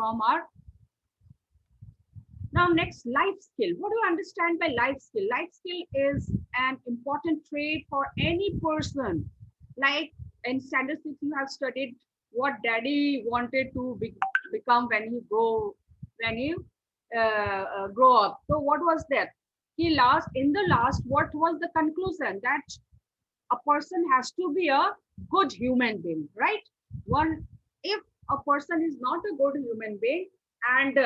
from our now next life skill. What do you understand by life skill? Life skill is an important trait for any person. Like in statistics, you have studied what daddy wanted to become when he grow up. So what was that? He last in the last. What was the conclusion? That a person has to be a good human being, right? One, if a person is not a good human being and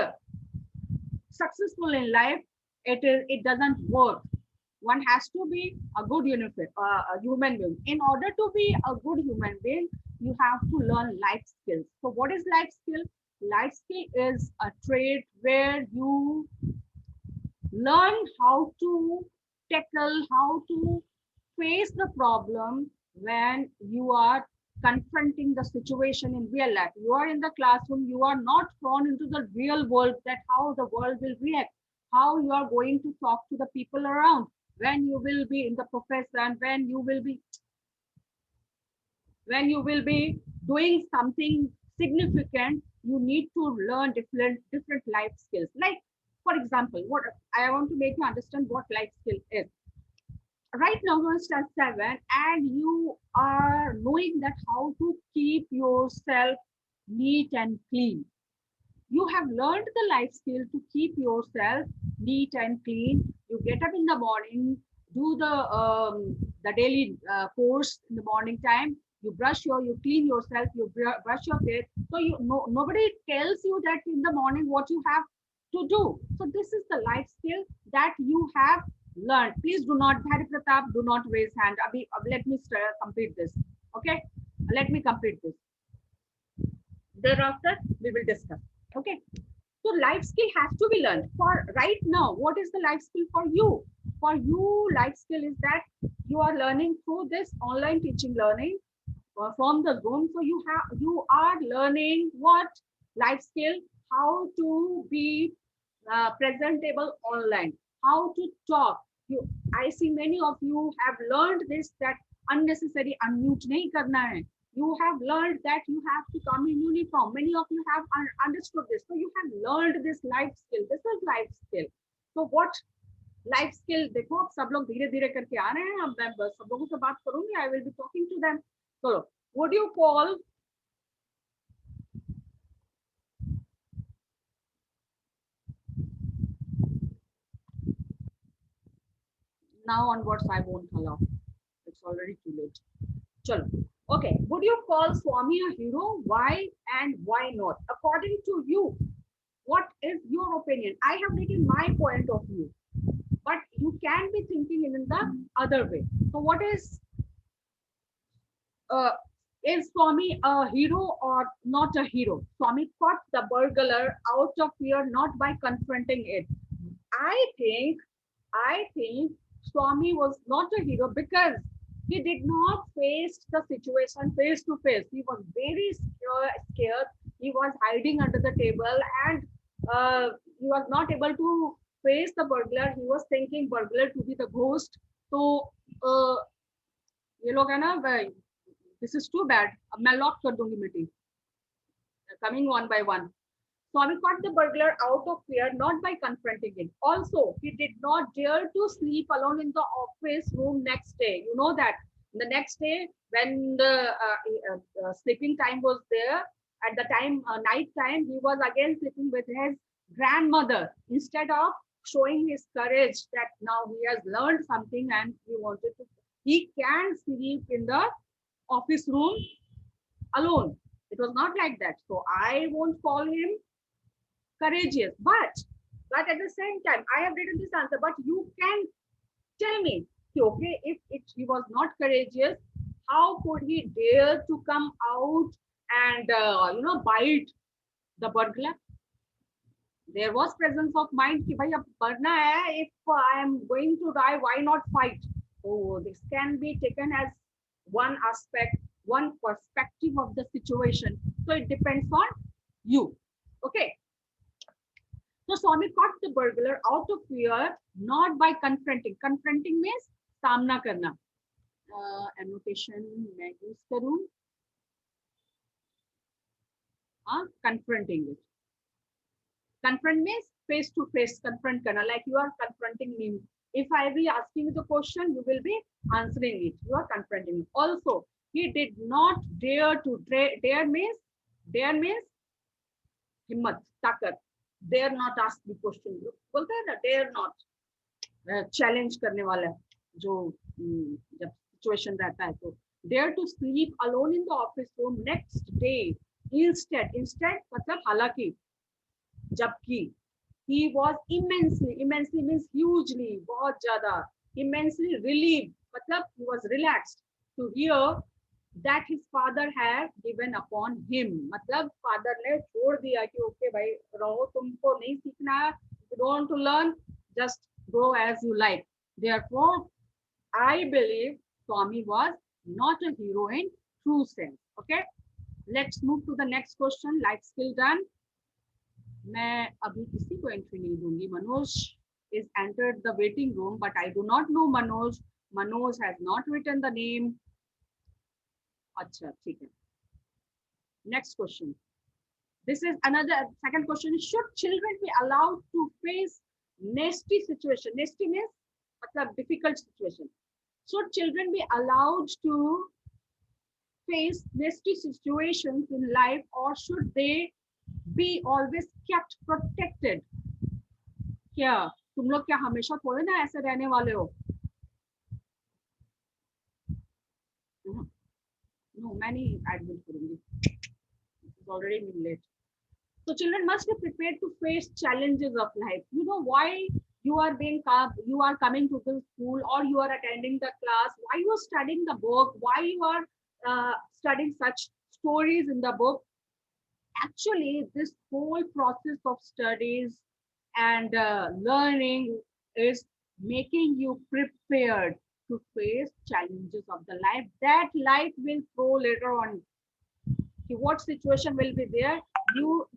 successful in life, it doesn't work. One has to be a good a human being. In order to be a good human being, you have to learn life skills. So what is life skill? Life skill is a trait where you learn how to tackle, how to face the problem when you are confronting the situation in real life. You are in the classroom, you are not thrown into the real world, that how the world will react, how you are going to talk to the people around, when you will be in the profession, when you will be doing something significant. You need to learn different life skills. Like for example, what I want to make you understand what life skill is. Right now you're in step 7 and you are knowing that how to keep yourself neat and clean. You have learned the life skill to keep yourself neat and clean. You get up in the morning, do the daily course in the morning time. You clean yourself, you brush your teeth. So nobody tells you that in the morning what you have to do. So this is the life skill that you have learned. Please do not, Hari Pratap, do not raise hand. Let me complete this. Okay, let me complete this. Thereafter, we will discuss. Okay. So life skill has to be learned. For right now, what is the life skill for you? For you, life skill is that you are learning through this online teaching learning from the Zoom. So you are learning what life skill, how to be presentable online, how to talk. I see many of you have learned this, that unnecessary unmute nahi karna hai. You have learned that you have to come in uniform. Many of you have understood this. So you have learned this life skill. This is life skill. So what life skill? देखो अब सब लोग धीरे धीरे करके आ रहे हैं. अब मैं सब लोगों से बात करूंगी. I will be talking to them. So what do you call now onwards? I won't allow. It's already too late. Chalo. Okay. Would you call Swami a hero? Why and why not? According to you, what is your opinion? I have written my point of view, but you can be thinking in the other way. So what uh, is Swami a hero or not a hero? Swami caught the burglar out of fear, not by confronting it. I think Swami was not a hero because he did not face the situation face to face. He was very scared. He was hiding under the table and he was not able to face the burglar. He was thinking burglar to be the ghost. So uh, ये लोग है ना, this is too bad. अब मैं lock कर दूंगी meeting. Coming one by one. Swami caught the burglar out of fear, not by confronting it. Also, he did not dare to sleep alone in the office room next day. You know that the next day, when the sleeping time was there, at the time, night time, he was again sleeping with his grandmother. Instead of showing his courage that now he has learned something and he can sleep in the office room alone. It was not like that. So I won't call him courageous, but at the same time I have written this answer, but you can tell me, okay, if he was not courageous, how could he dare to come out and bite the burglar? There was presence of mind कि भाई अब मरना है, if I am going to die, why not fight? So this can be taken as one aspect, one perspective of the situation. So it depends on you. Okay. So Swami caught the burglar out of fear, not by confronting. Confronting means सामना करना. Annotation मैं use करूँ. Confronting it. Confront means face to face, confront karna, like you are confronting me. If I be asking the question, you will be answering it. You are confronting me. Also, he did not dare to dare means हिम्मत ताकत. Dare not ask the question. बोलते हैं ना, dare not challenge करने वाला है जो जब situation रहता है तो. Dare to sleep alone in the office room next day. Instead मतलब हालांकि, जबकि he was immensely means hugely, बहुत ज्यादा, immensely relieved मतलब he was relaxed to hear that his father had given upon him. मतलब father ने छोड़ दिया कि ओके भाई रहो, तुमको नहीं सीखना है, you don't want to learn, just go as you like. Therefore, I believe Swami was not a hero in true sense. Okay, let's move to the next question. Life skill done. मैं अभी किसी को entry नहीं दूंगी. Manoj is entered the waiting room, but I do not know Manoj. Manoj has not written the name. अच्छा ठीक है. Next question. This is another second question. Should children be allowed to face nasty situation? Nasty means मतलब difficult situation. Should children be allowed to face nasty situations in life, or should they be always kept protected? क्या तुम लोग क्या हमेशा थोड़े ना ऐसे रहने वाले हो? No, many admit करूंगी. It's already been late. So children must be prepared to face challenges of life. You know why you are coming to the school, or you are attending the class, why you are studying the book, why you are studying such stories in the book. Actually, this whole process of studies and learning is making you prepared to face challenges of the life that life will throw later on. What situation will be there?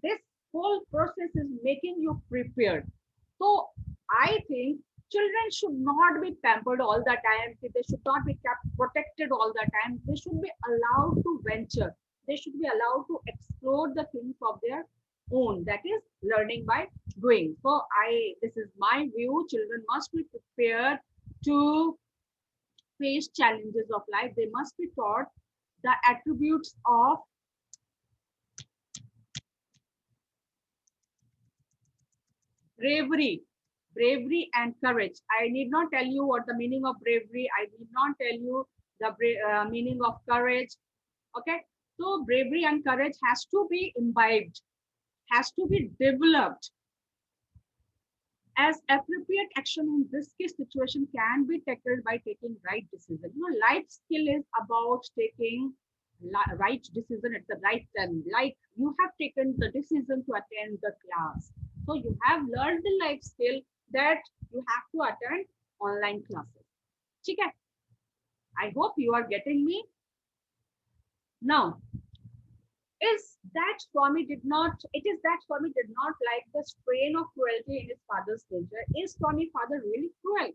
This whole process is making you prepared. So I think children should not be pampered all the time. They should not be kept protected all the time. They should be allowed to venture. They should be allowed to explore the things of their own. That is learning by doing. So this is my view. Children must be prepared to face challenges of life. They must be taught the attributes of bravery and courage. I need not tell you what the meaning of bravery. I need not tell you the meaning of courage. Okay, so bravery and courage has to be imbibed, has to be developed. As appropriate action in risky situation can be tackled by taking right decision. You know, life skill is about taking right decision at the right time. Like you have taken the decision to attend the class. So you have learned the life skill that you have to attend online classes. Okay? I hope you are getting me. Now, it is that Swami did not like the strain of cruelty in his father's nature. Is Swami father really cruel?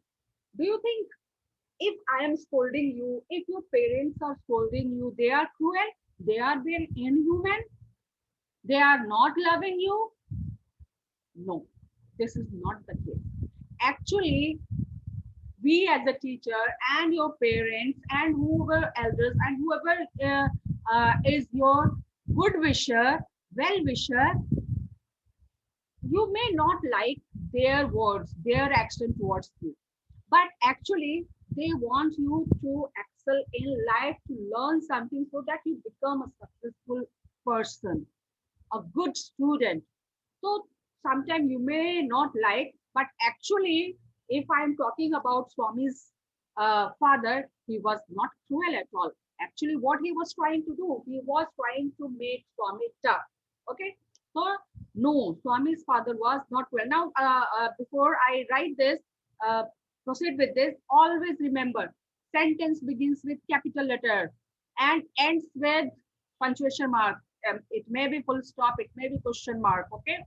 Do you think if I am scolding you, if your parents are scolding you, they are cruel? They are being inhuman? They are not loving you? No, this is not the case. Actually, we as a teacher and your parents and whoever elders and whoever is your good wisher, well-wisher, you may not like their words, their action towards you, but actually they want you to excel in life, to learn something so that you become a successful person, a good student. So sometimes you may not like, but actually if I am talking about Swami's father, he was not cruel at all. Actually, what he was trying to do, he was trying to make Swami tough. Okay, so no, Swami's father was not cruel. Now, before I write this, proceed with this, always remember, sentence begins with capital letter and ends with punctuation mark. It may be full stop, it may be question mark. Okay,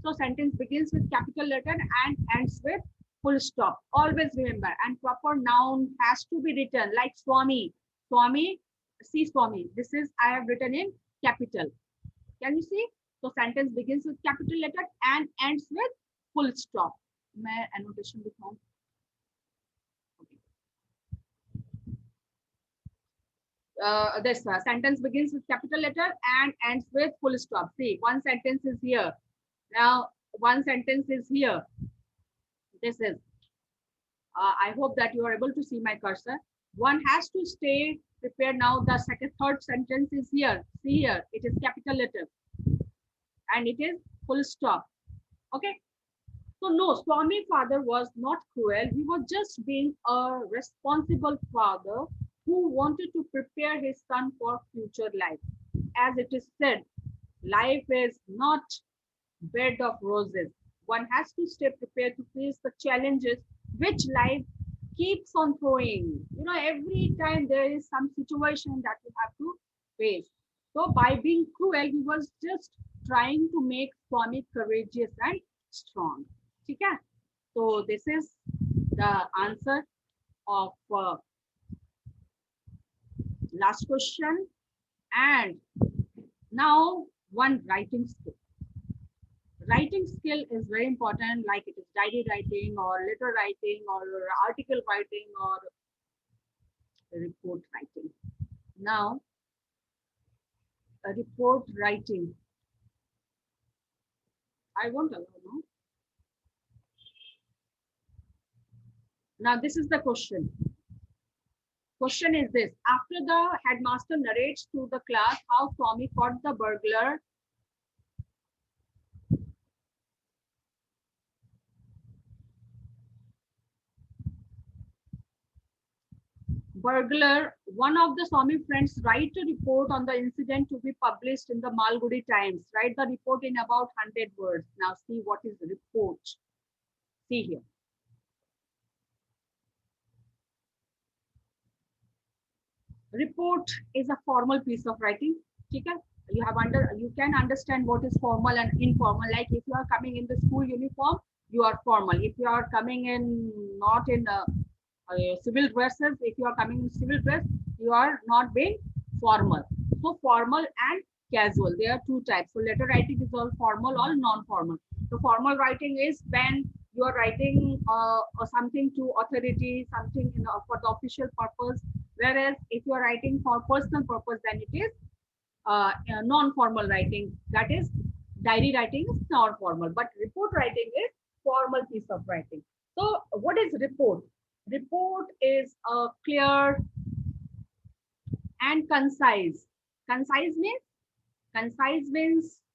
so sentence begins with capital letter and ends with full stop. Always remember, and proper noun has to be written like Swami. Swami, see Swami. This is I have written in capital. Can you see? So sentence begins with capital letter and ends with full stop. मैं annotation दिखाऊं? This sentence begins with capital letter and ends with full stop. See, one sentence is here. Now, one sentence is here. This is. I hope that you are able to see my cursor. One has to stay prepared now. The third sentence is here. See here, it is capital letter and it is full stop. Okay. So no, Swami father was not cruel. He was just being a responsible father who wanted to prepare his son for future life. As it is said, life is not bed of roses. One has to stay prepared to face the challenges which life keeps on throwing. You know, every time there is some situation that you have to face. So by being cruel, he was just trying to make Swami courageous and strong. Okay? So this is the answer of last question. And now one writing skill. Writing skill is very important, like it is diary writing or letter writing or article writing or report writing. Now, a report writing. I won't allow now. Now, this is the question. Question is this: after the headmaster narrates to the class how Swami caught the burglar, one of the Swami friends write a report on the incident to be published in the Malgudi Times. Write the report in about 100 words. Now see what is report. See here. Report is a formal piece of writing. Okay? You can understand what is formal and informal. Like if you are coming in the school uniform, you are formal. If you are coming in not in civil dresses, if you are coming in civil dress, you are not being formal. So formal and casual, there are two types. So letter writing is all formal or non-formal. So formal writing is when you are writing something to authority, something for the official purpose. Whereas if you are writing for personal purpose, then it is non-formal writing. That is, diary writing is non-formal, but report writing is formal piece of writing. So what is report? Report is clear and concise. Concise means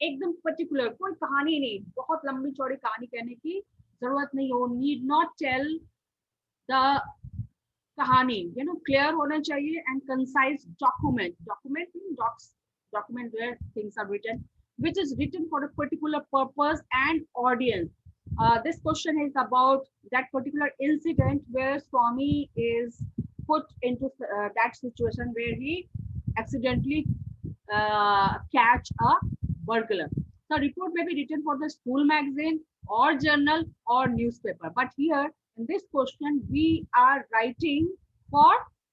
एकदम particular. कोई कहानी नहीं, बहुत लंबी चौड़ी कहानी कहने की जरूरत नहीं हो. Need not tell the कहानी. You know, clear होना चाहिए and concise document. Document means document where things are written, which is written for a particular purpose and audience. This question is about that particular incident where Swami is put into that situation where he accidentally catch a burglar. The report may be written for the school magazine or journal or newspaper. But here in this question, we are writing for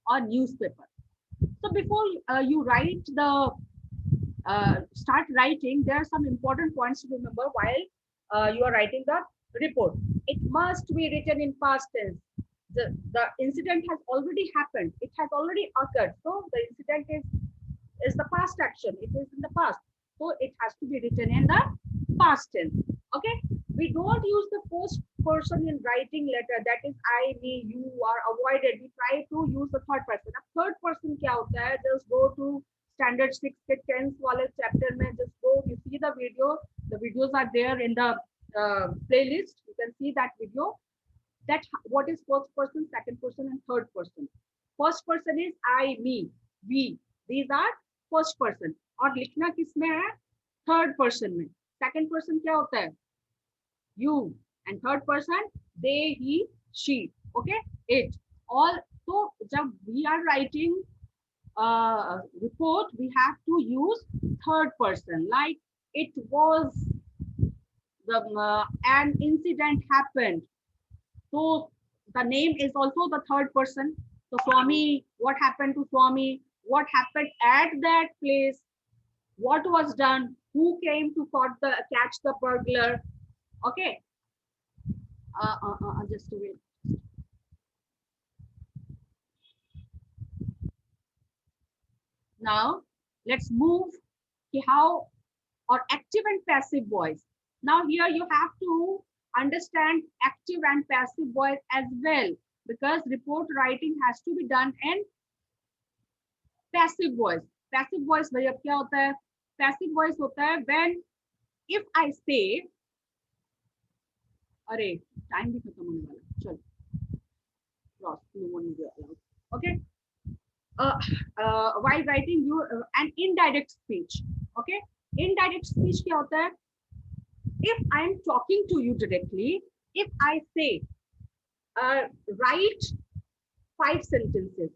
a newspaper. So before you write the start writing, there are some important points to remember while you are writing the report. It must be written in past tense. The incident has already happened. It has already occurred. So the incident is the past action. It is in the past. So it has to be written in the past tense. Okay. We don't use the first person in writing letter. That is I, me, you are avoided. We try to use the third person. A third person क्या होता है? Just go to standard 6 के 10th वाले chapter में. Just go. You see the video. The videos are there in the playlist. You can see that video. That what is first person, second person, and third person. First person is I, me, we. These are first person. और लिखना किसमें है? Third person में. Second person क्या होता है? You. And third person, they, he, she. Okay, it. All. So जब we are writing report, we have to use third person. Like it was an incident happened. So the name is also the third person. So Swami, what happened to Swami? What happened at that place? What was done? Who came to catch the burglar? Okay. Just a wait. Now let's move to how or active and passive voice. Now here you have to understand active and passive voice as well, because report writing has to be done in passive voice. Passive voice भैया क्या होता है? Passive voice होता है when if I say, अरे time भी खत्म होने वाला, चल cross, no one is allowed. Okay. While writing you an indirect speech. Okay. Indirect speech क्या होता है? If I am talking to you directly, if I say write 5 sentences,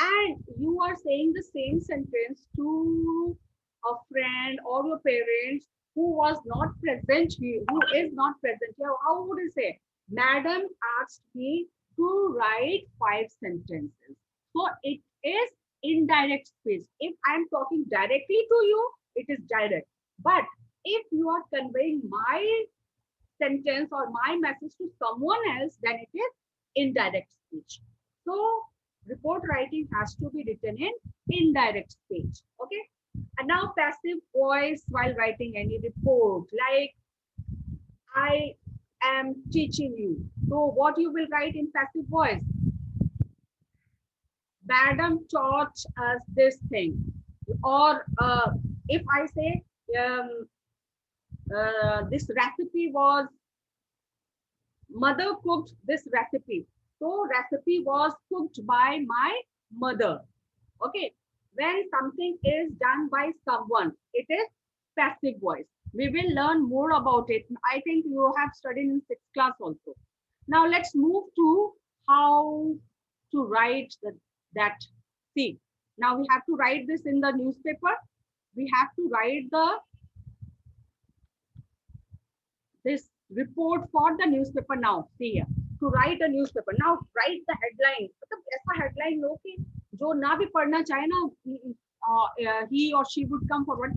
and you are saying the same sentence to a friend or your parents who was not present here, who is not present here, how would you say? Madam asked me to write 5 sentences. So it is indirect speech. If I am talking directly to you, it is direct. But if you are conveying my sentence or my message to someone else, then it is indirect speech. So report writing has to be written in indirect speech. Okay. And now passive voice while writing any report, like I am teaching you. So what you will write in passive voice? Madam taught us this thing. Or if I say this recipe was, mother cooked this recipe. So recipe was cooked by my mother. Okay. When something is done by someone, it is passive voice. We will learn more about it. I think you have studied in 6th class also. Now let's move to how to write that. See, now we have to write this in the newspaper. We have to write this report for the newspaper now. See here, to write a newspaper. Now write the headline. मतलब ऐसा headline लो कि जो ना भी पढ़ना चाहे ना, he or she would come forward.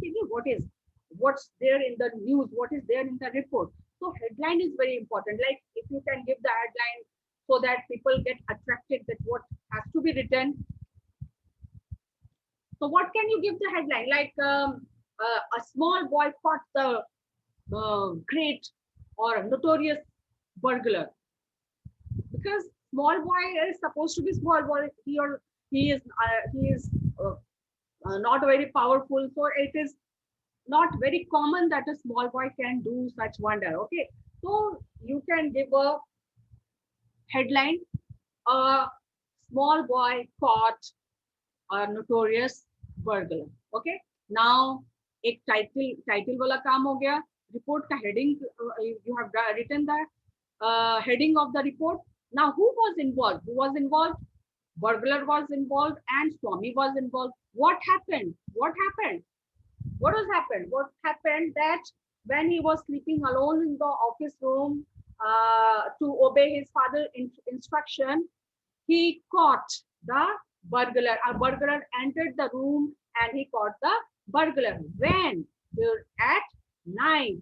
What's there in the news? What is there in the report? So headline is very important. Like if you can give the headline so that people get attracted that what has to be written. So what can you give the headline? Like a small boy caught the great or notorious burglar. Because small boy is supposed to be small boy. He is not very powerful. So it is not very common that a small boy can do such wonder. Okay. So you can give a headline, a small boy caught a notorious burglar. Okay. Now एक title वाला काम हो गया. Report का heading, you have written the heading of the report. Now who was involved? Who was involved? Burglar was involved and Swami was involved. What happened? What happened? What has happened? What happened that when he was sleeping alone in the office room to obey his father's instruction, he caught the burglar. A burglar entered the room and he caught the burglar. When? At night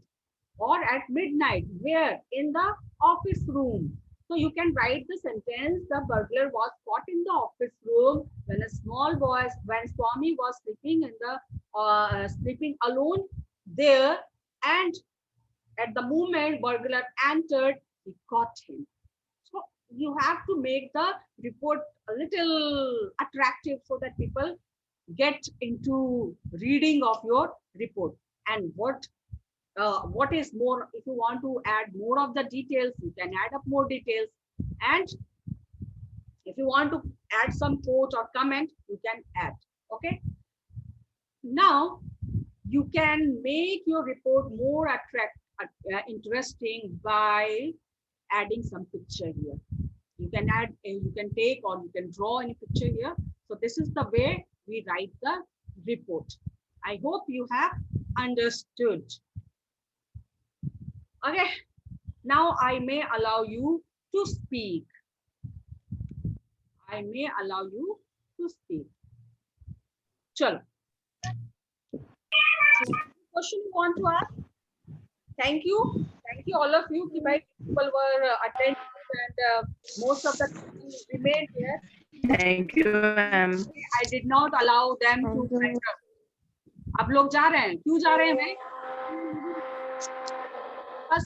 or at midnight. Where? In the office room. So you can write the sentence, the burglar was caught in the office room when a small boy, when Swami was sleeping alone there, and at the moment burglar entered, he caught him. So you have to make the report a little attractive so that people get into reading of your report. And what is more, if you want to add more of the details, you can add up more details. And if you want to add some quote or comment, you can add. Okay. Now you can make your report more interesting by adding some picture here. You can add, you can take or you can draw any picture here. So this is the way we write the report. I hope you have understood. Okay, now I may allow you to speak. I may allow you to speak. Chalo. question you want to ask? Thank you all of you. Ki bhai, people were attentive and most of the people remained here. Thank you, ma'am. I did not allow them to enter. अब लोग जा रहे हैं, क्यों जा रहे हैं भाई?